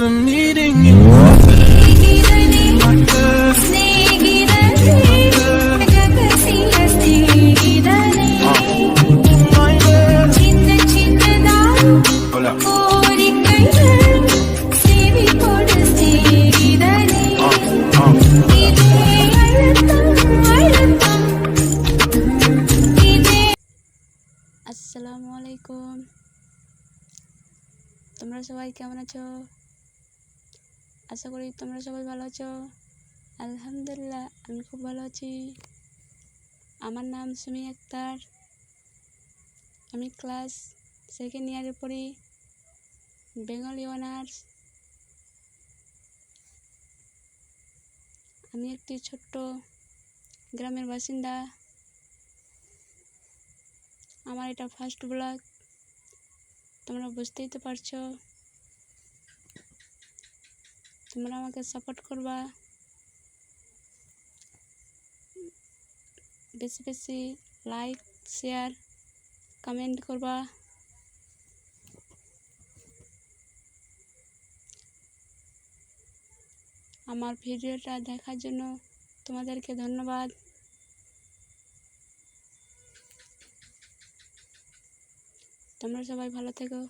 wasn't needing you. আসসালামু আলাইকুম। তোমরা সবাই কেমন আছো? আশা করি তোমরা সবাই ভালো আছো। আলহামদুলিল্লাহ আমি খুব ভালো আছি। আমার নাম সুমি আক্তার। আমি ক্লাস সেকেন্ড ইয়ারে পড়ি, বেঙ্গলি অনার্স। আমি একটি ছোট্ট গ্রামের বাসিন্দা। আমার এটা ফার্স্ট ব্লগ, তোমরা বুঝতেই তো পারছো। তোমরা আমাকে সাপোর্ট করবা, বেশি বেশি লাইক, শেয়ার, কমেন্ট করবা। আমার ভিডিওটা দেখার জন্য তোমাদেরকে ধন্যবাদ। তোমরা সবাই ভালো থেকো।